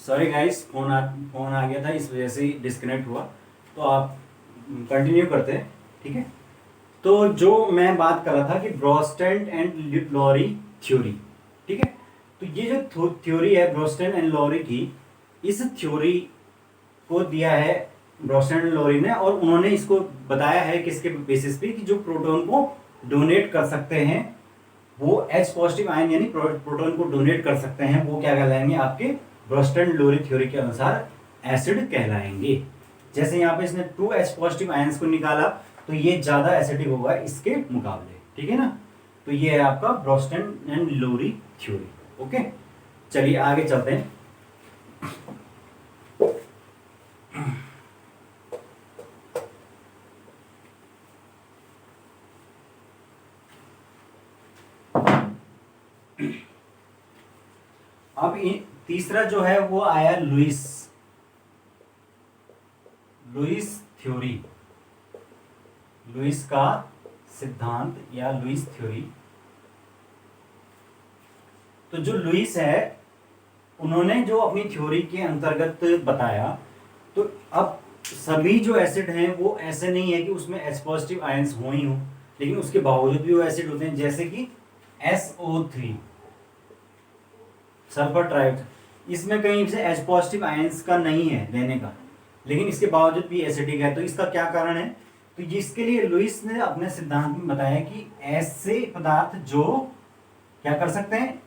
Sorry guys, phone आ गया था, इस वजह से डिस्कनेक्ट हुआ। तो आप कंटिन्यू करते हैं, ठीक है। तो जो मैं बात कर रहा था कि ब्रोस्टेंट एंड लॉरी थ्योरी, ठीक है। तो ये जो थ्योरी है ब्रोस्टेंट एंड लॉरी की, इस थ्योरी को दिया है ब्रोस्टेंट एंड लॉरी ने, और उन्होंने इसको बताया है किसके बेसिस पे कि जो प्रोटॉन को डोनेट कर सकते हैं वो H पॉजिटिव आयन यानी प्रोटॉन को डोनेट कर सकते हैं, वो क्या कहलाएंगे आपके ब्रोस्टेंट लोरी थ्योरी के अनुसार एसिड कहलाएंगे। जैसे यहाँ पे इसने 2H पॉजिटिव आयंस को निकाला तो ये ज्यादा एसिडिक होगा इसके मुकाबले, ठीक है ना। तो ये है आपका ब्रोस्टेंट एंड लोरी थ्योरी। ओके, चलिए आगे चलते हैं। अब तीसरा जो है वो आया लुइस थ्योरी, लुइस का सिद्धांत या लुइस थ्योरी। तो जो लुइस है उन्होंने जो अपनी थ्योरी के अंतर्गत बताया, तो अब सभी जो एसिड हैं वो ऐसे नहीं है कि उसमें H पॉजिटिव आयंस हो ही हो, लेकिन उसके बावजूद भी वो एसिड होते हैं। जैसे कि SO3 सल्फर ट्राइऑक्साइड, इसमें कहीं से H पॉजिटिव आयंस का नहीं है देने का, लेकिन इसके बावजूद भी एसिडिक है। तो इसका क्या कारण है? तो जिसके लिए लुइस ने अपने सिद्धांत में बताया कि ऐसे पदार्थ जो क्या कर सकते हैं,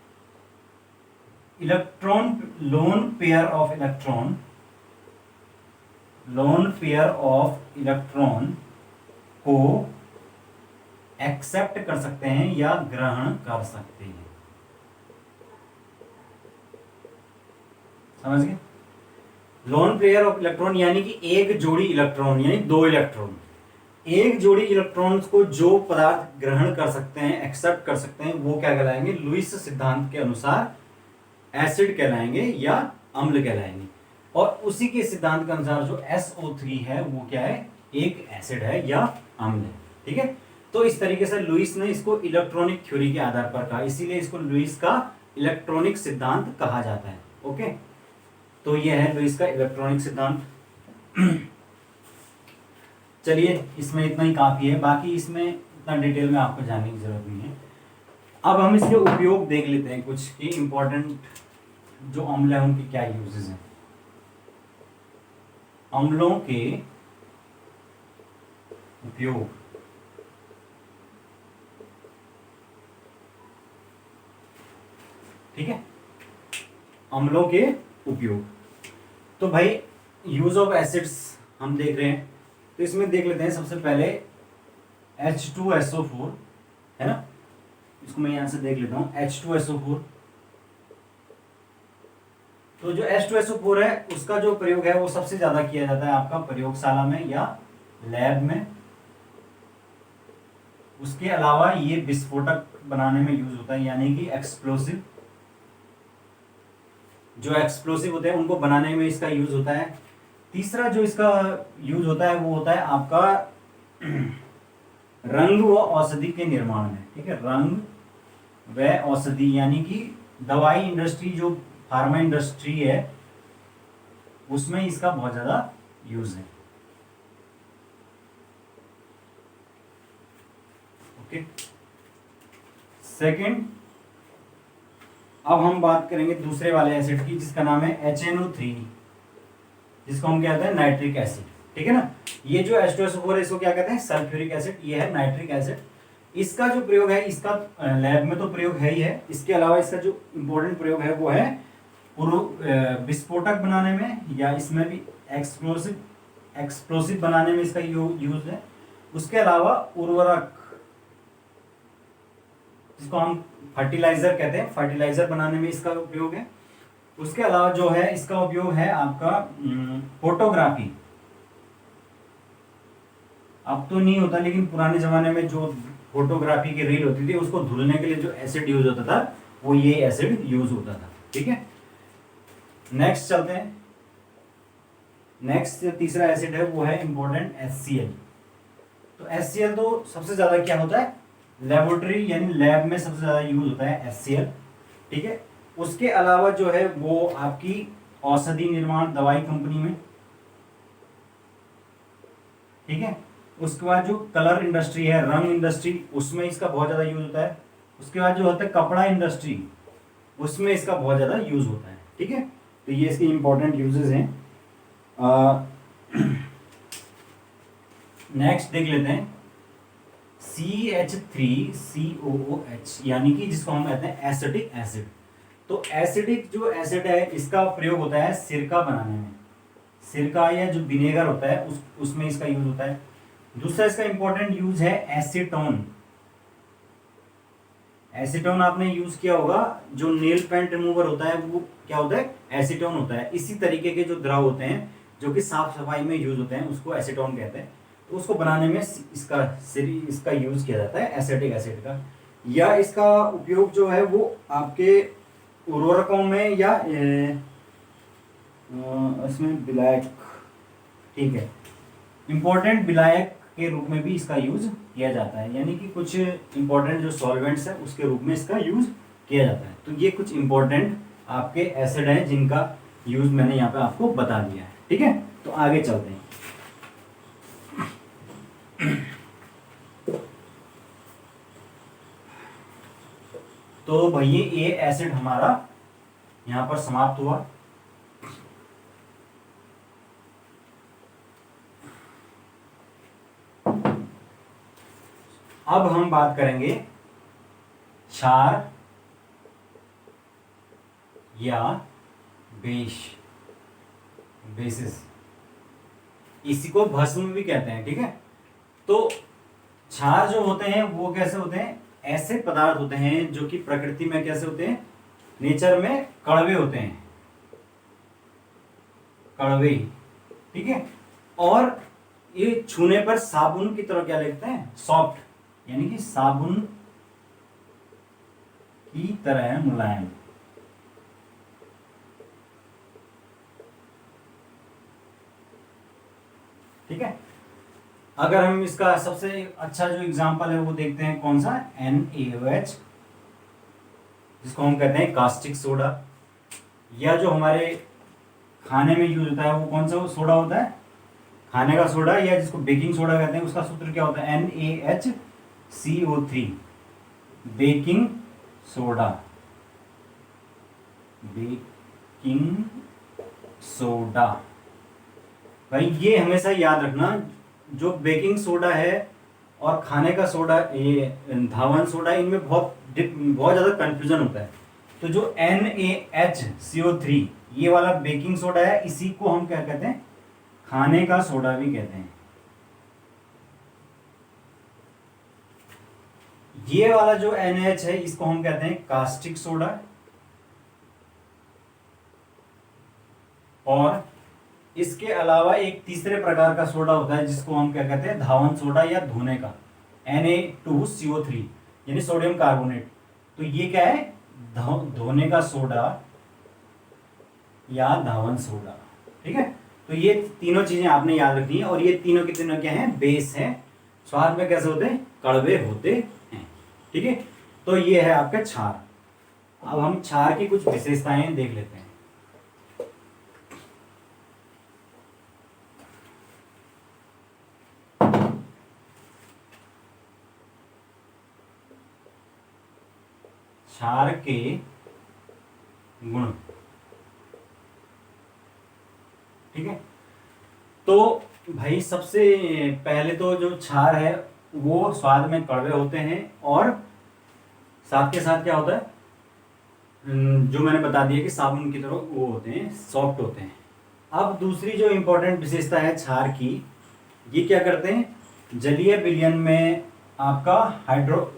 electron lone pair of electron को एक्सेप्ट कर सकते हैं या ग्रहण कर सकते हैं। समझ गए? लोन पेयर ऑफ इलेक्ट्रॉन यानी कि एक जोड़ी इलेक्ट्रॉन, यानी दो इलेक्ट्रॉन, एक जोड़ी इलेक्ट्रॉन्स को जो पदार्थ ग्रहण कर सकते हैं, एक्सेप्ट कर सकते हैं, वो क्या कहलाएंगे? लुइस सिद्धांत के अनुसार एसिड कहलाएंगे या अम्ल कहलाएंगे। और उसी के सिद्धांत के अनुसार जो SO3 है वो क्या है? एक एसिड है या अम्ल है, ठीक है। तो इस तरीके से लुइस ने इसको इलेक्ट्रॉनिक थ्योरी के आधार पर कहा, इसीलिए इसको लुइस का इलेक्ट्रॉनिक सिद्धांत कहा जाता है। ओके, तो ये है लुइस का इलेक्ट्रॉनिक सिद्धांत। चलिए, इसमें इतना ही काफी है, बाकी इसमें इतना डिटेल में आपको जानने की जरूरत नहीं है। अब हम इसके उपयोग देख लेते हैं कुछ की इंपॉर्टेंट जो अम्ल है उनके क्या यूजेस हैं। अम्लों के उपयोग, ठीक है, अम्लों के उपयोग। तो भाई यूज ऑफ एसिड्स हम देख रहे हैं, तो इसमें देख लेते हैं सबसे पहले H2SO4 है ना, इसको मैं यहां से देख लेता हूं H2SO4। तो जो H2SO4 है उसका जो प्रयोग है वो सबसे ज्यादा किया जाता है आपका प्रयोगशाला में या लैब में। उसके अलावा ये विस्फोटक बनाने में यूज होता है, यानी कि एक्सप्लोसिव, जो एक्सप्लोसिव होते हैं उनको बनाने में इसका यूज होता है। तीसरा जो इसका यूज होता है वो होता है आपका रंग व औषधि के निर्माण में, ठीक है। रंग व औषधि यानी कि दवाई इंडस्ट्री, जो फार्मा इंडस्ट्री है, उसमें इसका बहुत ज्यादा यूज है। ओके, सेकंड, अब हम बात करेंगे दूसरे वाले एसिड की जिसका नाम है HNO3, जिसको हम कहते हैं नाइट्रिक एसिड, ठीक है ना। ये जो H2SO4 है इसको क्या कहते हैं? Sulphuric acid. ये है नाइट्रिक एसिड। इसका जो प्रयोग है, इसका लैब में तो प्रयोग है ही है, इसके अलावा इसका जो इंपॉर्टेंट प्रयोग है वो है विस्फोटक बनाने में, या इसमें भी एक्सप्लोसिव बनाने में इसका यूज है। उसके अलावा उर्वरक, जिसको हम फर्टिलाइजर कहते हैं, फर्टिलाइजर बनाने में इसका उपयोग है। उसके अलावा जो है इसका उपयोग है आपका फोटोग्राफी। अब तो नहीं होता, लेकिन पुराने जमाने में जो फोटोग्राफी की रील होती थी उसको धुलने के लिए जो एसिड यूज होता था वो ये एसिड यूज होता था, ठीक है। नेक्स्ट चलते हैं। नेक्स्ट तीसरा एसिड है वो है इंपॉर्टेंट HCl। तो HCl तो सबसे ज्यादा क्या होता है? लेबोरेटरी यानी लैब में सबसे ज्यादा यूज होता है HCl, ठीक है। उसके अलावा जो है वो आपकी औषधि निर्माण दवाई कंपनी में, ठीक है। उसके बाद जो कलर इंडस्ट्री है, रंग इंडस्ट्री, उसमें इसका बहुत ज़्यादा यूज होता है। उसके बाद जो होता है कपड़ा इंडस्ट्री, उसमें इसका बहुत ज़्यादा यूज होता है, ठीक है। तो ये इसके इंपॉर्टेंट यूजेस हैं। नेक्स्ट देख लेते हैं CH3COOH, यानी कि जिसको हम कहते हैं एसिटिक एसिड। तो एसिडिक जो एसिड है इसका प्रयोग होता है सिरका बनाने में, सिरका या जो विनेगर होता है उसमें इसका यूज होता है। दूसरा इसका इंपॉर्टेंट यूज है एसीटोन। एसीटोन आपने यूज किया होगा, जो नेल पेंट रिमूवर होता है वो क्या होता है, एसीटोन होता है। इसी तरीके के जो द्रव होते हैं जो कि साफ सफाई में यूज होते हैं उसको एसीटोन कहते हैं। तो उसको बनाने में इसका यूज किया जाता है एसिटिक एसिड का। या इसका उपयोग जो है वो आपके उर्वरकों में या इसमें विलायक, ठीक है, इंपॉर्टेंट विलायक के रूप में भी इसका यूज किया जाता है। यानी कि कुछ इंपॉर्टेंट जो सॉल्वेंट्स है उसके रूप में इसका यूज किया जाता है। तो ये कुछ इंपॉर्टेंट आपके एसिड हैं जिनका यूज मैंने यहाँ पे आपको बता दिया है, ठीक है। तो आगे चलते हैं। तो भैया ये एसिड हमारा यहाँ पर समाप्त हुआ। अब हम बात करेंगे क्षार या बेसिस, इसी को भस्म भी कहते हैं, ठीक है। तो क्षार जो होते हैं वो कैसे होते हैं, ऐसे पदार्थ होते हैं जो कि प्रकृति में कैसे होते हैं, नेचर में कड़वे होते हैं, कड़वे, ठीक है। और ये छूने पर साबुन की तरह क्या लगते हैं, सॉफ्ट, यानी कि साबुन की तरह मुलायम। ठीक है। अगर हम इसका सबसे अच्छा जो एग्जांपल है वो देखते हैं, कौन सा, NaOH, जिसको हम कहते हैं कास्टिक सोडा। या जो हमारे खाने में यूज होता है वो कौन सा सोडा होता है, खाने का सोडा, या जिसको बेकिंग सोडा कहते हैं, उसका सूत्र क्या होता है, NaHCO3, baking soda, baking soda. भाई ये हमेशा याद रखना, जो बेकिंग सोडा है और खाने का सोडा, ये धावन सोडा, इनमें बहुत ज़्यादा कंफ्यूजन होता है। तो जो NaHCO3 ये वाला बेकिंग सोडा है, इसी को हम क्या कहते हैं, खाने का सोडा भी कहते हैं। ये वाला जो NaH है इसको हम कहते हैं कास्टिक सोडा। और इसके अलावा एक तीसरे प्रकार का सोडा होता है जिसको हम क्या कहते हैं, धावन सोडा या धोने का, Na2CO3, यानी सोडियम कार्बोनेट। तो ये क्या है, धोने का सोडा या धावन सोडा, ठीक है। तो ये तीनों चीजें आपने याद रखनी है। और ये तीनों के तीनों क्या हैं, बेस हैं, स्वाद में कैसे होते हैं, कड़वे होते हैं, ठीक है। तो ये है आपका क्षार। अब हम क्षार की कुछ विशेषताएं देख लेते हैं। क्षार के गुण, ठीक है। तो भाई सबसे पहले तो जो क्षार है वो स्वाद में कड़वे होते हैं, और साथ के साथ क्या होता है, जो मैंने बता दिया कि साबुन की तरह वो होते हैं, सॉफ्ट होते हैं। अब दूसरी जो इंपॉर्टेंट विशेषता है क्षार की, ये क्या करते हैं, जलीय विलयन में आपका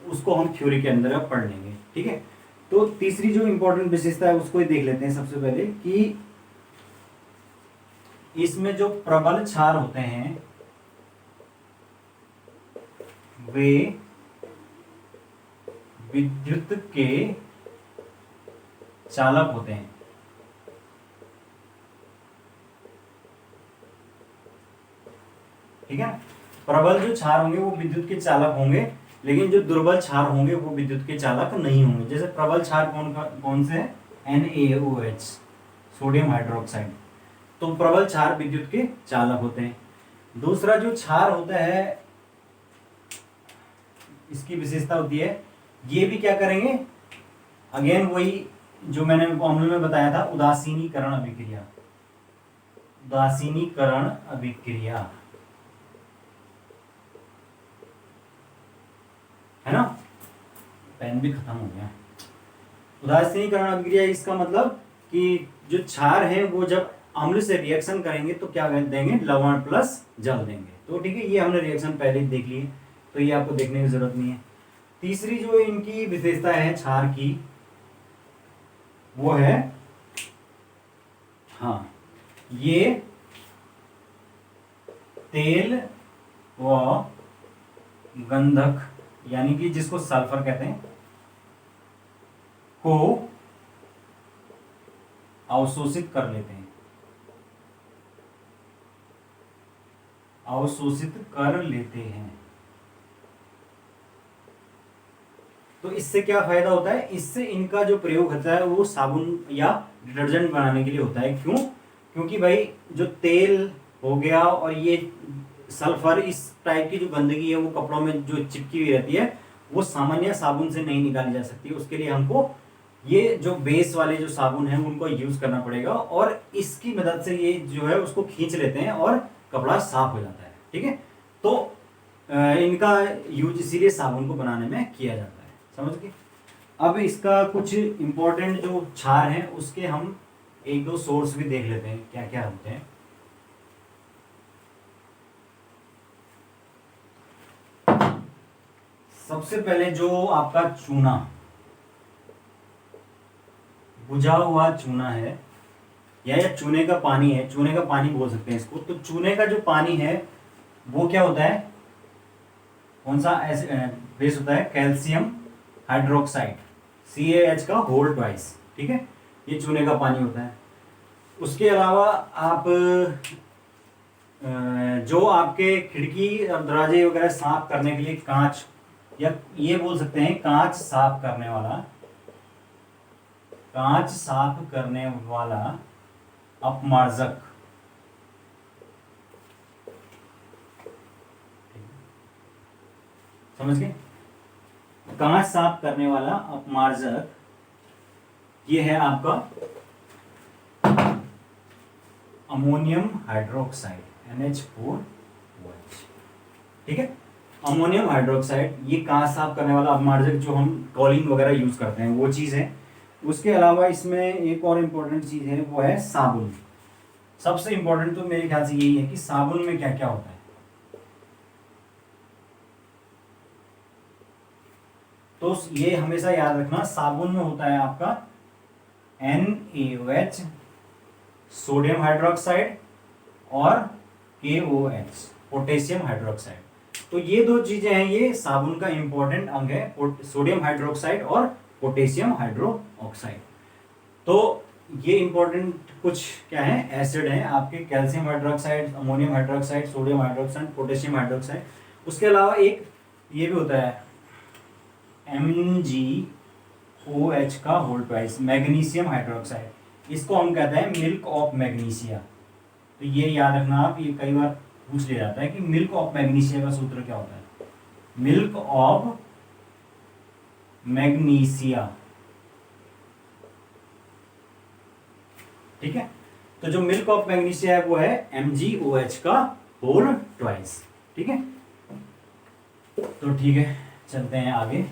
उसको हम थ्योरी के अंदर पढ़ लेंगे, ठीक है। तो तीसरी जो इंपॉर्टेंट विशेषता है उसको ही देख लेते हैं सबसे पहले, कि इसमें जो प्रबल क्षार होते हैं वे विद्युत के चालक होते हैं, ठीक है। प्रबल जो क्षार होंगे वो विद्युत के चालक होंगे, लेकिन जो दुर्बल क्षार होंगे वो विद्युत के चालक नहीं होंगे। जैसे प्रबल क्षार कौन से है, NaOH, सोडियम हाइड्रोक्साइड। तो प्रबल क्षार विद्युत के चालक होते हैं। दूसरा जो क्षार होता है, इसकी विशेषता होती है, ये भी क्या करेंगे, अगेन वही जो मैंने फॉर्मूले में बताया था, उदासीनीकरण अभिक्रिया। उदासीनीकरण अभिक्रिया है ना, पेन भी खत्म हो गया। उदासीनीकरण अभिक्रिया, इसका मतलब कि जो क्षार है वो जब अम्ल से रिएक्शन करेंगे तो क्या देंगे, लवण प्लस जल देंगे। तो ठीक है, ये हमने रिएक्शन पहले ही देख ली है, तो ये आपको देखने की जरूरत नहीं है। तीसरी जो इनकी विशेषता है क्षार की, वो है, हाँ, ये तेल व गंधक, यानी कि जिसको सल्फर कहते हैं, को अवशोषित कर लेते हैं, अवशोषित कर लेते हैं। तो इससे क्या फायदा होता है, इससे इनका जो प्रयोग होता है वो साबुन या डिटर्जेंट बनाने के लिए होता है। क्यों? क्योंकि भाई जो तेल हो गया और ये सल्फर, इस टाइप की जो गंदगी है वो कपड़ों में जो चिपकी हुई रहती है, वो सामान्य साबुन से नहीं निकाली जा सकती। उसके लिए हमको ये जो बेस वाले जो साबुन है उनको यूज करना पड़ेगा, और इसकी मदद से ये जो है उसको खींच लेते हैं और कपड़ा साफ हो जाता है। ठीक है, तो इनका यूज इसीलिए साबुन को बनाने में किया जाता है। समझ गए? अब इसका कुछ इंपॉर्टेंट जो क्षार हैं उसके हम एक दो सोर्स भी देख लेते हैं, क्या क्या होते हैं। सबसे पहले जो आपका चूना, बुझा हुआ चूना है, या चूने का पानी है, चूने का पानी बोल सकते हैं इसको। तो चूने का जो पानी है वो क्या होता है, कौन सा बेस होता है, कैल्शियम हाइड्रोक्साइड, CaH का होल ट्वाइस। ठीक है, ये चूने का पानी होता है। उसके अलावा आप जो आपके खिड़की और दरवाजे वगैरह साफ करने के लिए कांच, या ये बोल सकते हैं कांच साफ करने वाला, कांच साफ करने वाला अपमार्जक, समझ गए? कांच साफ करने वाला अपमार्जक ये है आपका अमोनियम हाइड्रोक्साइड, NH4OH। ठीक है, अमोनियम हाइड्रोक्साइड, ये कांच साफ करने वाला अपमार्जक जो हम कॉलिंग वगैरह यूज करते हैं, वो चीज़ है। उसके अलावा इसमें एक और इम्पोर्टेंट चीज़ है, वो है साबुन। सबसे इम्पोर्टेंट तो मेरे ख्याल से यही है कि साबुन में क्या क्या होता है। तो ये हमेशा याद रखना, साबुन में होता है आपका NaOH, सोडियम हाइड्रोक्साइड, और KOH, पोटेशियम हाइड्रोक्साइड। तो ये दो चीजें हैं, ये साबुन का इंपॉर्टेंट अंग है, सोडियम हाइड्रोक्साइड और पोटेशियम हाइड्रोक्साइड। तो ये इंपॉर्टेंट कुछ क्या है, एसिड हैं आपके, calcium hydroxide, ammonium hydroxide, sodium hydroxide, potassium hydroxide. उसके अलावा एक ये भी होता है MgOH का होल ट्वाइस, मैग्नीशियम हाइड्रोक्साइड। इसको हम कहते हैं मिल्क ऑफ मैग्नीशिया। तो ये याद रखना आप, ये कई बार पूछ लिया जाता है कि मिल्क ऑफ मैग्नीशिया का सूत्र क्या होता है। मिल्क ऑफ मैग्नीशिया, ठीक है। तो जो मिल्क ऑफ मैग्नीशिया है वो है MgOH का होल ट्वाइस। ठीक है, तो ठीक है, चलते हैं आगे।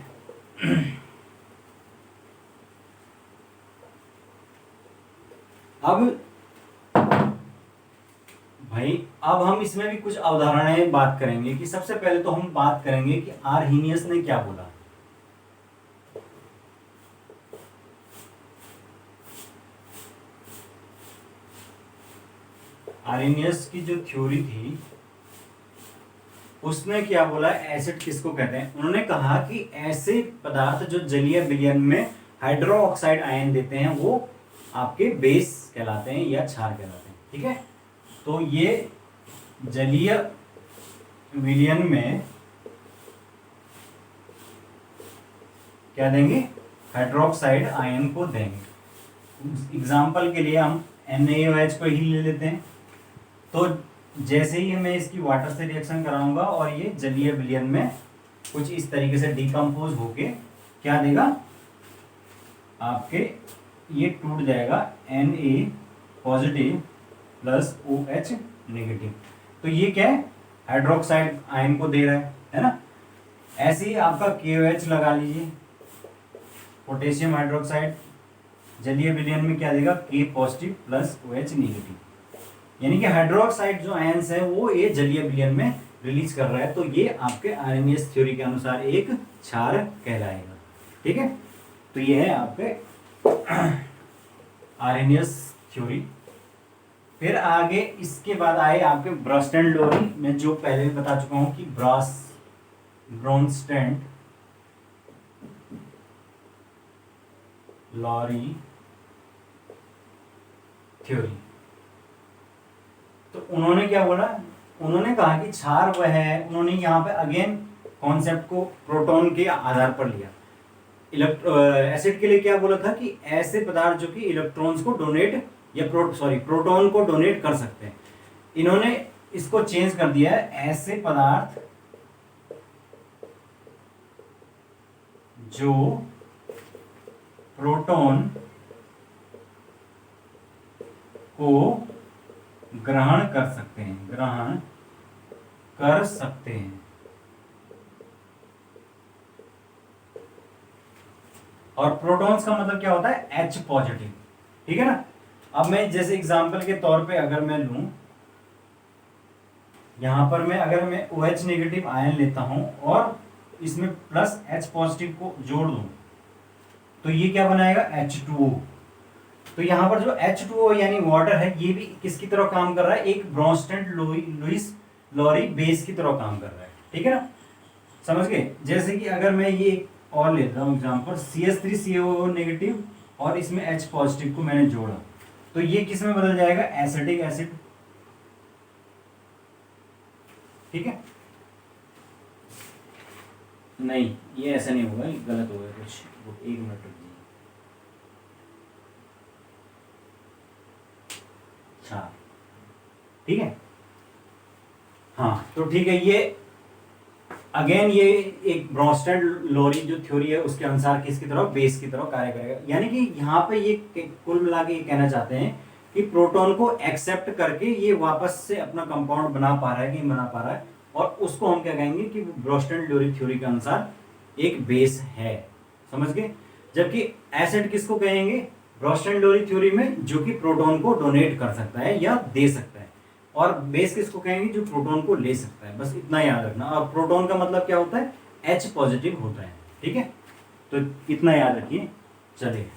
अब भाई, अब हम इसमें भी कुछ अवधारणाएं बात करेंगे कि सबसे पहले तो हम बात करेंगे कि आर्हीनियस ने क्या बोला। आर्हीनियस की जो थ्योरी थी उसने क्या बोला, एसिड किसको कहते हैं। उन्होंने कहा कि ऐसे पदार्थ जो जलीय विलयन में हाइड्रो ऑक्साइड आयन देते हैं वो आपके बेस कहलाते हैं या क्षार कहलाते हैं। ठीक है, तो ये जलीय विलयन में क्या देंगे, हाइड्रोक्साइड आयन को देंगे। एग्जाम्पल के लिए हम NaOH को ही ले लेते हैं। तो जैसे ही मैं इसकी वाटर से रिएक्शन कराऊंगा और ये जलीय विलयन में कुछ इस तरीके से डिकम्पोज होके क्या देगा आपके, ये टूट जाएगा Na positive plus OH negative. तो ये क्या है, हाइड्रोक्साइड आयन को दे रहा है ना। ऐसे ही आपका KOH लगा लीजिए, पोटेशियम हाइड्रोक्साइड जलीय विलयन में क्या देगा, K positive plus OH negative. यानी कि हाइड्रोक्साइड जो आयंस है वो ये जलीय विलयन में रिलीज कर रहा है। तो ये आपके आर्हेनियस थ्योरी के अनुसार एक क्षार कहलाएगा। ठीक है, तो ये है आपके आर्हेनियस थ्योरी। फिर आगे इसके बाद आए आपके ब्रोंस्टेड लोरी। मैं जो पहले भी बता चुका हूं कि ब्रोंस्टेड लोरी थ्योरी। तो उन्होंने क्या बोला, उन्होंने कहा कि क्षार वह है, उन्होंने यहाँ पे अगेन कॉन्सेप्ट को प्रोटॉन के आधार पर लिया। एसिड के लिए क्या बोला था कि ऐसे पदार्थ जो कि इलेक्ट्रॉन्स को डोनेट या प्रोटॉन को डोनेट कर सकते हैं। इन्होंने इसको चेंज कर दिया है, ऐसे पदार्थ जो प्रोटॉन को ग्रहण कर सकते हैं, और प्रोटॉन्स का मतलब क्या होता है, H पॉजिटिव। ठीक है ना। अब मैं जैसे एग्जांपल के तौर पे अगर मैं लूं, यहां पर अगर मैं OH नेगेटिव आयन लेता हूं और इसमें प्लस H पॉजिटिव को जोड़ दूं, तो ये क्या बनाएगा, H2O। तो यहाँ पर जो H2O यानी वाटर है, ये भी किसकी तरह काम कर रहा है, एक ब्रोंस्टेड लुईस लोरी बेस की तरह काम कर रहा है। ठीक है ना, समझ गए। जैसे कि अगर मैं ये और लेता हूँ एग्जांपल, CH3COO नेगेटिव और इसमें H पॉजिटिव को मैंने जोड़ा, तो ये किस में बदल जाएगा, एसिटिक एसिड। ठीक है, नहीं ये ऐसा नहीं होगा, गलत हो गया कुछ, एक मिनट रुकिए। अच्छा ठीक है, हाँ तो ठीक है। ये अगेन ये एक ब्रोंस्टेड लोरी जो थ्योरी है उसके अनुसार किसकी तरह, बेस की तरह कार्य करेगा। यानी कि यहाँ पे ये कुल मिला के ये कहना चाहते हैं कि प्रोटॉन को एक्सेप्ट करके ये वापस से अपना कंपाउंड बना पा रहा है कि नहीं बना पा रहा है, और उसको हम क्या कहेंगे कि ब्रोंस्टेड लोरी थ्योरी के अनुसार एक बेस है। समझ गए। जबकि एसिड किसको कहेंगे, ब्रोंस्टेड लोरी थ्योरी में जो कि प्रोटॉन को डोनेट कर सकता है या दे सकता है, और बेस किसको कहेंगे, जो प्रोटॉन को ले सकता है। बस इतना याद रखना। और प्रोटॉन का मतलब क्या होता है, H पॉजिटिव होता है। ठीक है, तो इतना याद रखिए। चलिए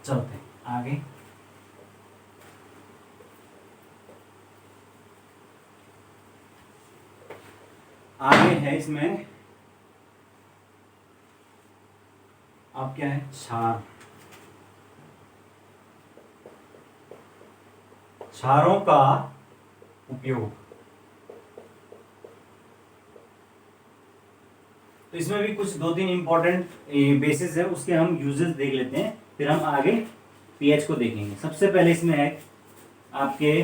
चलते हैं आगे। आगे है इसमें अब क्या है, क्षार। क्षारों का उपयोग। तो इसमें भी कुछ 2-3 इंपॉर्टेंट बेसिस है, उसके हम यूजेस देख लेते हैं, फिर हम आगे पीएच को देखेंगे। सबसे पहले इसमें है आपके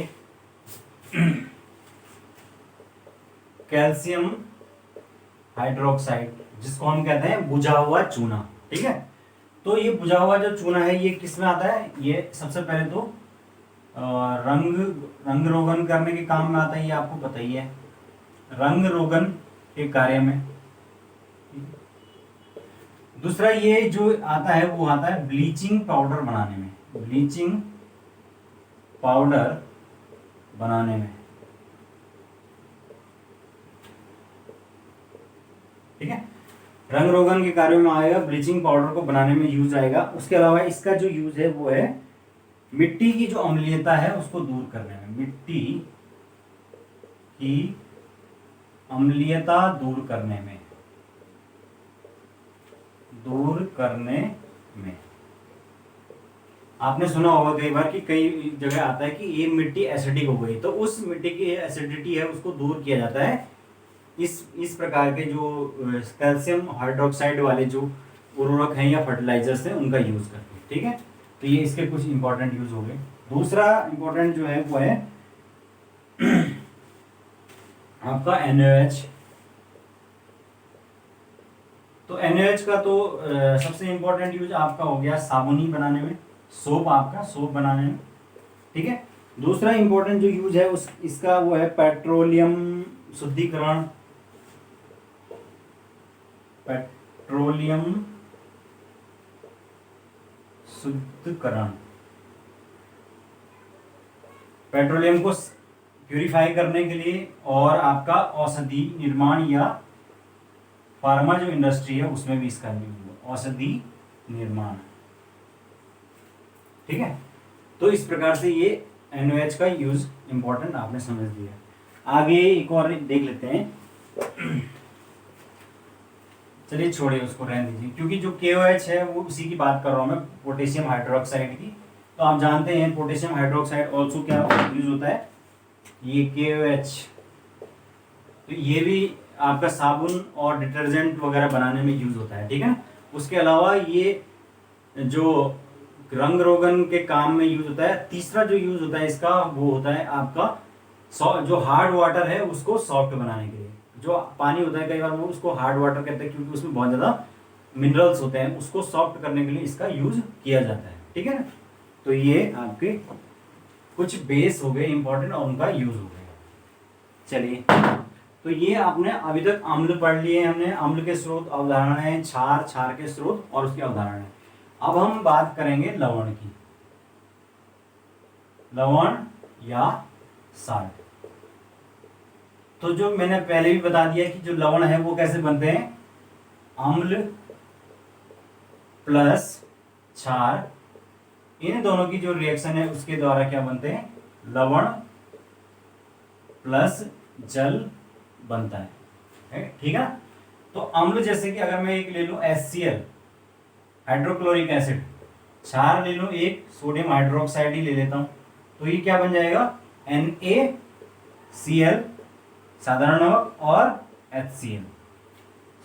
कैल्शियम हाइड्रोक्साइड, जिसको हम कहते हैं बुझा हुआ चूना। ठीक है, तो ये बुझा हुआ जो चूना है ये किस में आता है, ये सबसे पहले तो रंग रोगन करने के काम में आता है, ये आपको पता ही है, रंग रोगन के कार्य में। दूसरा ये जो आता है वो आता है ब्लीचिंग पाउडर बनाने में, ब्लीचिंग पाउडर बनाने में। ठीक है, रंग रोगन के कार्य में आएगा, ब्लीचिंग पाउडर को बनाने में यूज आएगा। उसके अलावा इसका जो यूज है वो है मिट्टी की जो अम्लीयता है उसको दूर करने में, मिट्टी की अम्लीयता दूर करने में, आपने सुना होगा कई बार कि कई जगह आता है कि ये मिट्टी एसिडिक हो गई, तो उस मिट्टी की एसिडिटी है उसको दूर किया जाता है इस प्रकार के जो कैल्शियम हाइड्रोक्साइड वाले जो उर्वरक हैं या फर्टिलाइजर्स हैं उनका यूज करके। ठीक है, तो ये इसके कुछ इंपॉर्टेंट यूज हो गए। दूसरा इंपॉर्टेंट जो है वो है आपका NaOH। तो NaOH का तो सबसे इंपॉर्टेंट यूज आपका हो गया साबुनी बनाने में, सोप, आपका सोप बनाने में, ठीक है। दूसरा इंपॉर्टेंट जो यूज है उस इसका वो है पेट्रोलियम शुद्धिकरण, पेट्रोलियम शुद्धिकरण, पेट्रोलियम को प्यूरिफाई करने के लिए, और आपका औषधि निर्माण या फार्मा जो इंडस्ट्री है उसमें भी इसका यूज हुआ, औषधि निर्माण, ठीक है। तो इस प्रकार से ये NaOH का यूज इंपॉर्टेंट आपने समझ लिया। आगे एक और देख लेते हैं। चलिए छोड़िए उसको, रहने दीजिए, क्योंकि जो KOH है वो उसी की बात कर रहा हूँ मैं, पोटेशियम हाइड्रोक्साइड की। तो आप जानते हैं पोटेशियम हाइड्रोक्साइड ऑल्सो क्या यूज होता है, ये KOH। तो ये भी आपका साबुन और डिटर्जेंट वगैरह बनाने में यूज होता है, ठीक है ना। उसके अलावा ये जो रंग रोगन के काम में यूज होता है। तीसरा जो यूज होता है इसका वो होता है आपका जो हार्ड वाटर है उसको सॉफ्ट बनाने के लिए। जो पानी होता है कई बार वो उसको हार्ड वाटर कहते हैं, क्योंकि उसमें बहुत ज़्यादा मिनरल्स होते हैं, उसको सॉफ्ट करने के लिए इसका यूज किया जाता है, ठीक है ना। तो ये आपके कुछ बेस हो गए इंपॉर्टेंट और उनका यूज हो गया। चलिए, तो ये आपने अभी तक अम्ल पढ़ लिए हमने, अम्ल के स्रोत, अवधारणाएं, क्षार, क्षार के स्रोत और उसकी अवधारणाएं। अब हम बात करेंगे लवण की, लवण या साल्ट। तो जो मैंने पहले भी बता दिया कि जो लवण है वो कैसे बनते हैं, अम्ल प्लस क्षार, इन दोनों की जो रिएक्शन है उसके द्वारा क्या बनते हैं, लवण प्लस जल बनता है, ठीक है। तो अम्ल जैसे कि अगर मैं एक ले लूं HCl, हाइड्रोक्लोरिक एसिड, क्षार ले लूं एक, सोडियम हाइड्रोक्साइड ही ले लेता हूं, तो ये क्या बन जाएगा, NaCl साधारण नमक और HCl,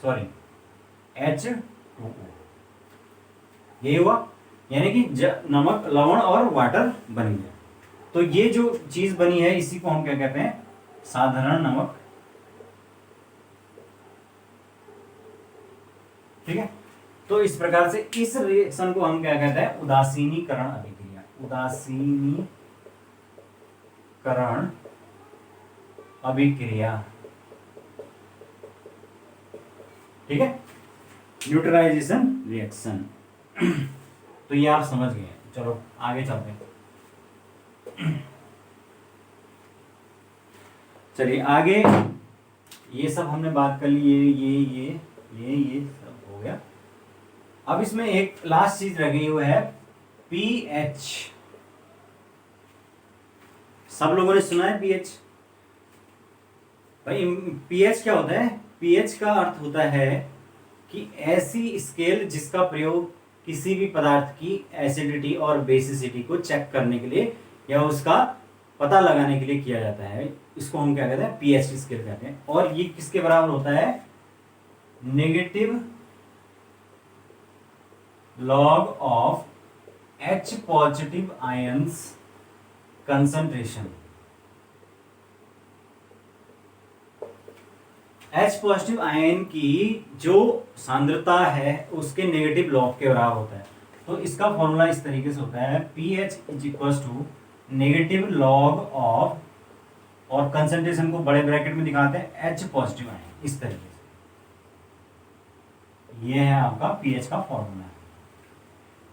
सॉरी H2O, यही हुआ, यानी कि नमक, लवण और वाटर बन गया। तो ये जो चीज बनी है इसी को हम क्या कहते हैं, साधारण नमक, ठीक है। तो इस प्रकार से इस रिएक्शन को हम क्या कहते हैं, उदासीनीकरण अभिक्रिया, उदासीनीकरण अभिक्रिया, ठीक है, न्यूट्रलाइजेशन रिएक्शन। तो ये आप समझ गए। चलो आगे चलते हैं। चलिए आगे, ये सब हमने बात कर ली, ये सब हो गया। अब इसमें एक लास्ट चीज रह गई, वो है pH। सब लोगों ने सुना है pH? भाई pH क्या होता है, pH का अर्थ होता है कि ऐसी स्केल जिसका प्रयोग किसी भी पदार्थ की एसिडिटी और बेसिसिटी को चेक करने के लिए या उसका पता लगाने के लिए किया जाता है, इसको हम क्या कहते हैं, pH स्केल कहते हैं। और ये किसके बराबर होता है, negative log of H positive ions concentration. H positive ion की जो सांद्रता है उसके नेगेटिव लॉग के बराबर होता है। तो इसका फॉर्मूला इस तरीके से होता है, pH is equal to negative log of, और कंसंट्रेशन को बड़े ब्रैकेट में दिखाते हैं, H पॉजिटिव आयन, इस तरीके से। ये है आपका pH का formula,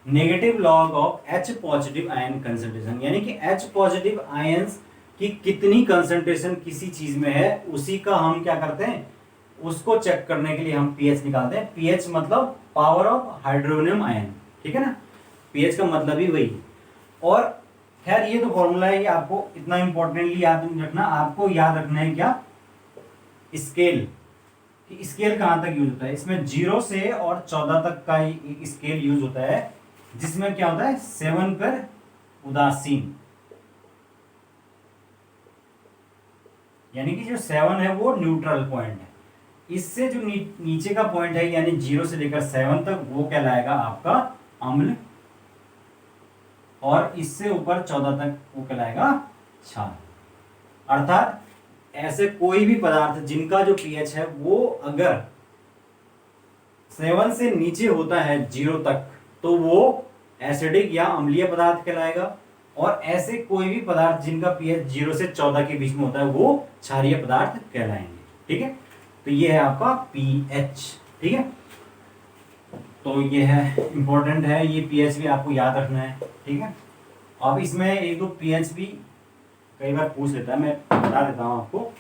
negative log of H positive ion concentration, यानी कि H पॉजिटिव आयंस कि कितनी कंसंट्रेशन किसी चीज में है उसी का हम क्या करते हैं, उसको चेक करने के लिए हम pH निकालते हैं। pH मतलब पावर ऑफ हाइड्रोनियम आयन, ठीक है ना, pH का मतलब ही वही। और खैर ये तो फॉर्मूला है, ये आपको इतना इंपॉर्टेंटली याद नहीं रखना, आपको याद रखना है क्या, स्केल, कि स्केल कहां तक यूज होता है। इसमें 0 से और 14 तक का एक स्केल यूज होता है, जिसमें क्या होता है, 7 पर उदासीन, यानी कि जो 7 है वो न्यूट्रल पॉइंट है। इससे जो नीचे का पॉइंट है यानी 0 से लेकर 7 तक, वो कहलाएगा आपका अम्ल, और इससे ऊपर 14 तक वो कहलाएगा क्षार। अर्थात ऐसे कोई भी पदार्थ जिनका जो पीएच है वो अगर 7 से नीचे होता है 0 तक तो वो एसिडिक या अम्लीय पदार्थ कहलाएगा, और ऐसे कोई भी पदार्थ जिनका पीएच 0 से 14 के बीच में होता है वो क्षारीय पदार्थ कहलाएंगे। ठीक है, तो ये है आपका पीएच। ठीक है, तो ये है इंपॉर्टेंट है, ये पीएच भी आपको याद रखना है। ठीक है, अब इसमें एक दो पीएच भी कई बार पूछ लेता है, मैं बता देता हूं आपको।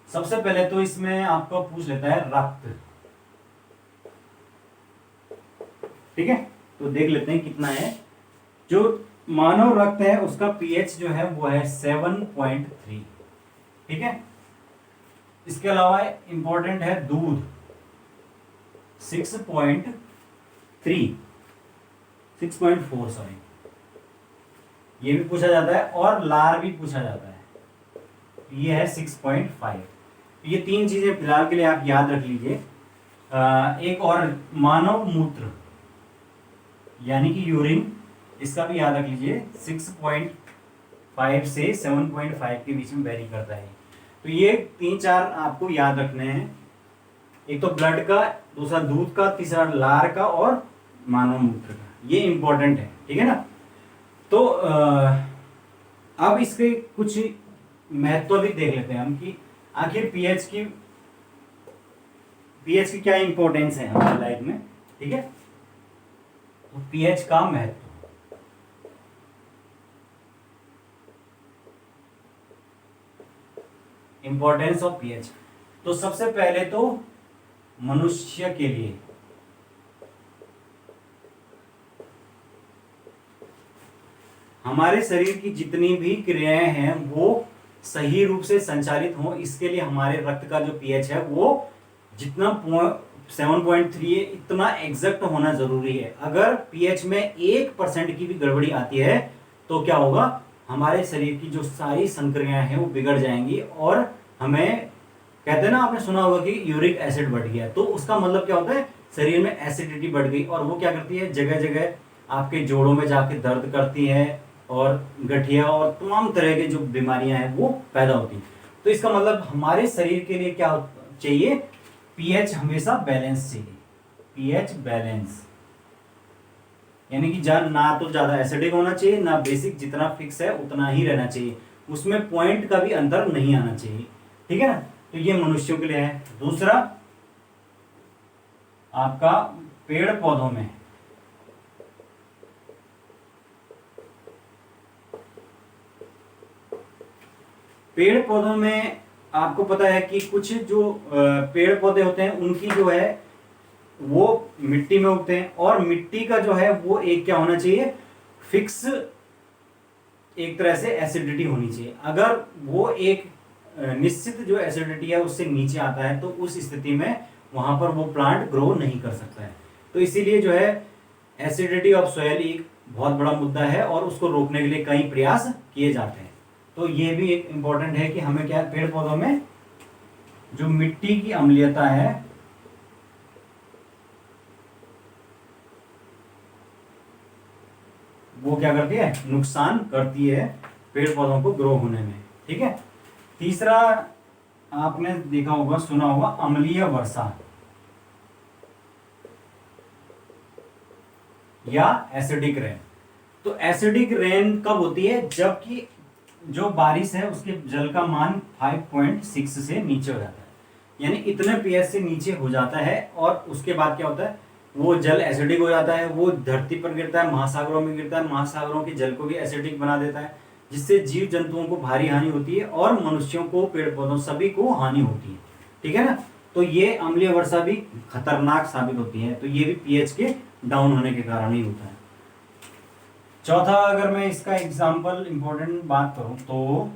सबसे पहले तो इसमें आपको पूछ लेता है रक्त। ठीक है, तो देख लेते हैं कितना है। जो मानव रक्त है उसका पीएच जो है वो है 7.3। ठीक है, इसके अलावा इंपॉर्टेंट है दूध 6.4 सॉरी, ये भी पूछा जाता है, और लार भी पूछा जाता है, ये है 6.5। ये तीन चीजें फिलहाल के लिए आप याद रख लीजिए। एक और मानव मूत्र यानी कि यूरिन, इसका भी याद रख लीजिए, 6.5 से 7.5 के बीच में वेरी करता है। तो ये 3-4 आपको याद रखने हैं, एक तो ब्लड का, दूसरा दूध का, तीसरा लार का और मानव मूत्र का, ये इंपॉर्टेंट है। ठीक है ना, तो अब इसके कुछ महत्व भी देख लेते हैं हम कि आखिर पीएच की क्या इंपॉर्टेंस है हमारी लाइफ में। ठीक है, तो पीएच का महत्व, इंपॉर्टेंस ऑफ पीएच। तो सबसे पहले तो मनुष्य के लिए हमारे शरीर की जितनी भी क्रियाएं हैं वो सही रूप से संचालित हो, इसके लिए हमारे रक्त का जो पीएच है वो जितना 7.3 है इतना एग्जैक्ट होना जरूरी है। अगर पीएच में 1% की भी गड़बड़ी आती है तो क्या होगा, हमारे शरीर की जो सारी संक्रियाएं हैं वो बिगड़ जाएंगी, और हमें कहते हैं ना, आपने सुना होगा कि यूरिक एसिड बढ़ गया, तो उसका मतलब क्या होता है, शरीर में एसिडिटी बढ़ गई, और वो क्या करती है, जगह जगह आपके जोड़ों में जाके दर्द करती है, और गठिया और तमाम तरह के जो बीमारियां हैं वो पैदा होती हैं। तो इसका मतलब हमारे शरीर के लिए क्या चाहिए, पीएच हमेशा बैलेंस चाहिए, पीएच बैलेंस, यानी कि ना तो ज्यादा एसिडिक होना चाहिए, ना बेसिक, जितना फिक्स है उतना ही रहना चाहिए, उसमें पॉइंट का भी अंतर नहीं आना चाहिए। ठीक है ना, तो ये मनुष्यों के लिए है। दूसरा आपका पेड़ पौधों में, पेड़ पौधों में आपको पता है कि कुछ जो पेड़ पौधे होते हैं उनकी जो है वो मिट्टी में उगते हैं, और मिट्टी का जो है वो एक क्या होना चाहिए, फिक्स एक तरह से एसिडिटी होनी चाहिए। अगर वो एक निश्चित जो एसिडिटी है उससे नीचे आता है तो उस स्थिति में वहां पर वो प्लांट ग्रो नहीं कर सकता है। तो इसीलिए जो है एसिडिटी ऑफ सॉइल एक बहुत बड़ा मुद्दा है, और उसको रोकने के लिए कई प्रयास किए जाते हैं। तो ये भी एक इम्पोर्टेंट है कि हमें क्या, पेड़ पौधों में जो मिट्टी की अम्लीयता है वो क्या करती है, नुकसान करती है पेड़ पौधों को ग्रो होने में। ठीक है, तीसरा आपने देखा होगा, सुना होगा, अम्लीय वर्षा या एसिडिक रेन। तो एसिडिक रेन कब होती है, जबकि जो बारिश है उसके जल का मान 5.6 से नीचे हो जाता है, यानी इतने पीएच से नीचे हो जाता है, और उसके बाद क्या होता है, वो जल एसिडिक हो जाता है, वो धरती पर गिरता है, महासागरों में गिरता है, महासागरों के जल को भी एसिडिक बना देता है, जिससे जीव जंतुओं को भारी हानि होती है, और मनुष्यों को, पेड़ पौधों, सभी को हानि होती है। ठीक है ना, तो ये अम्लीय वर्षा भी खतरनाक साबित होती है, तो ये भी पीएच के डाउन होने के कारण ही होता है। चौथा, अगर मैं इसका एग्जाम्पल इंपॉर्टेंट बात करूं तो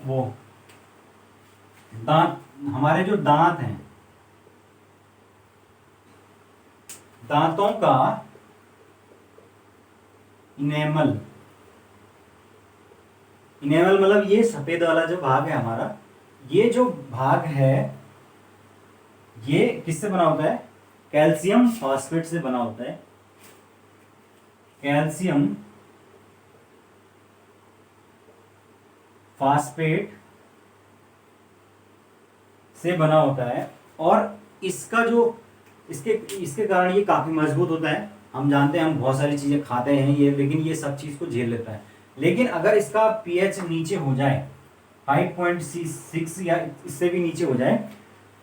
वो दांत, हमारे जो दांत हैं, दांतों का इनेमल, इनेमल मतलब ये सफेद वाला जो भाग है हमारा, ये जो भाग है ये किससे बना होता है, कैल्शियम फॉस्फेट से बना होता है, कैल्शियम फॉस्फेट से बना होता है। और इसका जो इसके इसके कारण ये काफी मजबूत होता है। हम जानते हैं, हम बहुत सारी चीजें खाते हैं ये, लेकिन ये सब चीज को झेल लेता है। लेकिन अगर इसका पीएच नीचे हो जाए 5.6 या इससे भी नीचे हो जाए,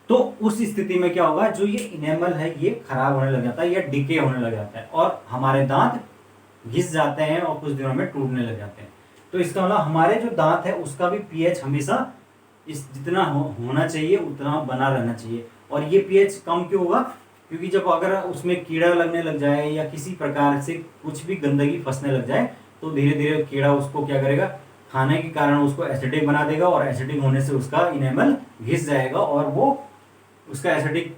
तो उस स्थिति में क्या होगा, जो ये इनेमल है ये खराब होने लग जाता है या डिके होने लग जाता है और हमारे दांत घिस जाते हैं और कुछ दिनों में टूटने लग जाते हैं। तो इसका मतलब हमारे जो दांत है उसका भी पीएच हमेशा इस जितना होना चाहिए उतना बना रहना चाहिए। और ये पीएच कम क्यों होगा, क्योंकि जब अगर उसमें कीड़ा लगने लग जाए या किसी प्रकार से कुछ भी गंदगी फंसने लग जाए, तो धीरे धीरे कीड़ा उसको क्या करेगा, खाने के कारण उसको एसिडिक बना देगा और एसिडिक होने से उसका इनेमल घिस जाएगा और वो उसका एसिडिक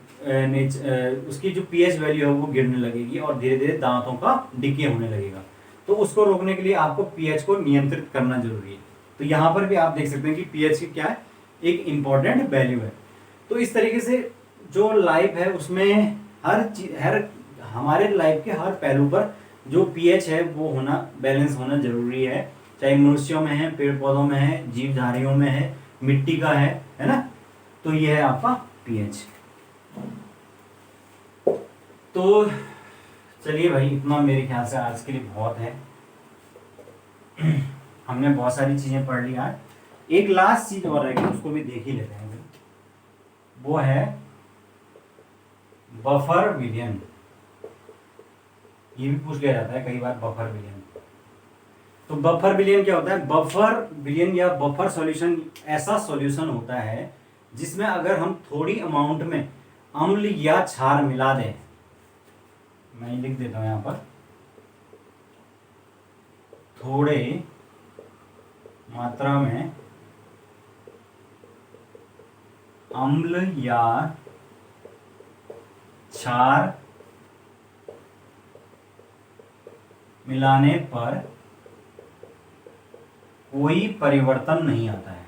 उसकी जो पीएच वैल्यू है वो गिरने लगेगी और धीरे धीरे दांतों का डिके होने लगेगा। तो उसको रोकने के लिए आपको पीएच को नियंत्रित करना जरूरी है। तो यहाँ पर भी आप देख सकते हैं कि पीएच की क्या है, एक इम्पॉर्टेंट वैल्यू है। तो इस तरीके से जो लाइफ है उसमें हर हमारे लाइफ के हर पहलू पर जो पीएच है वो होना, बैलेंस होना जरूरी है। चाहे मनुष्यों में है, पेड़ पौधों में है, जीवधारियों में है, मिट्टी का है ना। तो ये है आपका पीएच। तो चलिए भाई, इतना मेरे ख्याल से आज के लिए बहुत है। हमने बहुत सारी चीजें पढ़ ली आज। एक लास्ट चीज और रह गई, उसको भी देख ही लेते हैं। वो है बफर विलियन। ये भी पूछ लिया जाता है कई बार, बफर विलियन। तो बफर विलियन क्या होता है? बफर विलियन या बफर सॉल्यूशन ऐसा सॉल्यूशन होता है जिसमें अगर हम थोड़ी अमाउंट में अम्ल या क्षार मिला दें, मैं लिख देता हूं यहां पर, थोड़े मात्रा में अम्ल या क्षार मिलाने पर कोई परिवर्तन नहीं आता है।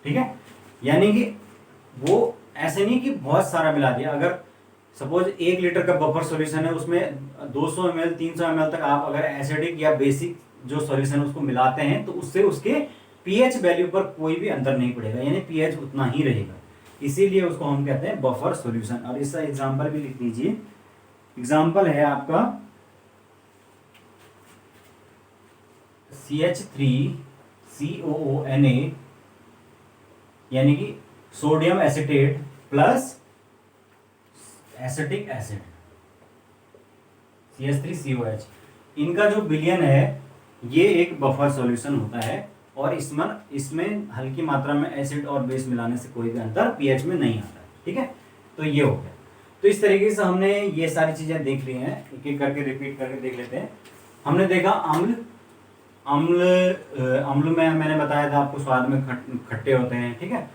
ठीक है, यानी कि वो ऐसे नहीं कि बहुत सारा मिला दिया। अगर सपोज 1 लीटर का बफर सॉल्यूशन है, उसमें 200 ml 300 ml तक आप अगर एसिडिक या बेसिक जो सॉल्यूशन है उसको मिलाते हैं, तो उससे उसके पीएच वैल्यू पर कोई भी अंतर नहीं पड़ेगा, यानी पीएच उतना ही रहेगा। इसीलिए उसको हम कहते हैं बफर सॉल्यूशन। और इसका एग्जांपल भी लिख लीजिए। एग्जांपल है आपका CH3COONA, यानी कि sodium acetate plus acetic acid, CH3COH। इनका जो विलयन है ये एक बफर सॉल्यूशन होता है और इसमें हल्की मात्रा में एसिड और बेस मिलाने से कोई भी अंतर पीएच में नहीं आता है। ठीक है, तो ये हो गया। तो इस तरीके से हमने ये सारी चीजें देख ली हैं, एक एक करके रिपीट करके देख लेते हैं। हमने देखा अम्ल में मैंने बताया था आपको स्वाद में खट्टे होते हैं। ठीक है,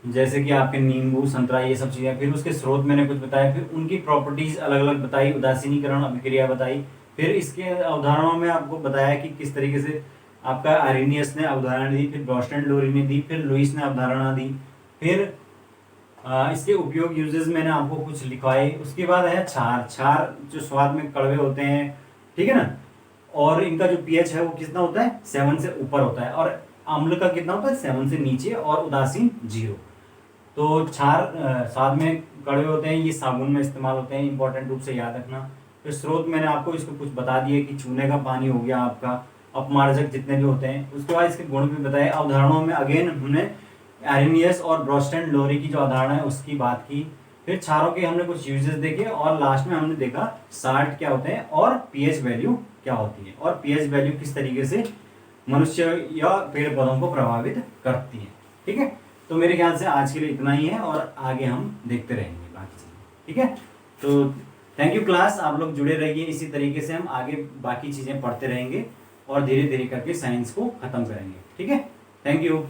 जैसे कि आपके नींबू, संतरा, ये सब चीज़ें। फिर उसके स्रोत मैंने कुछ बताया, फिर उनकी प्रॉपर्टीज अलग अलग बताई, उदासीनीकरण अभिक्रिया बताई। फिर इसके अवधारणाओं में आपको बताया कि किस तरीके से आपका आर्रेनियस ने अवधारणा दी, फिर ब्रॉस्टन लोरी ने दी, फिर लुईस ने अवधारणा दी। फिर इसके उपयोग यूजेस मैंने आपको कुछ लिखवाए। उसके बाद है क्षार जो स्वाद में कड़वे होते हैं। ठीक है ना, और इनका जो पीएच है वो कितना होता है, 7 से ऊपर होता है। और अम्ल का कितना होता है, 7 से नीचे, और उदासीन 0। तो क्षार स्वाद में कड़वे होते हैं, ये साबुन में इस्तेमाल होते हैं, इंपॉर्टेंट रूप से याद रखना। फिर स्रोत मैंने आपको इसको कुछ बता दिए कि चूने का पानी हो गया आपका, अपमार्जक जितने भी होते हैं। उसके बाद इसके गुण भी बताए। अवधारणाओं में अगेन हमने आर्रेनियस और ब्रॉस्टन लोरी की जो अवधारणा है उसकी बात की। फिर क्षारों के हमने कुछ यूजेस देखे और लास्ट में हमने देखा साल्ट क्या होते हैं और पीएच वैल्यू क्या होती है और पीएच वैल्यू किस तरीके से मनुष्य या पेड़ पौधों को प्रभावित करती है। ठीक है, तो मेरे ख्याल से आज के लिए इतना ही है और आगे हम देखते रहेंगे बाकी चीज़ें। ठीक है, तो थैंक यू क्लास, आप लोग जुड़े रहिए। इसी तरीके से हम आगे बाकी चीज़ें पढ़ते रहेंगे और धीरे धीरे करके साइंस को ख़त्म करेंगे। ठीक है, थैंक यू।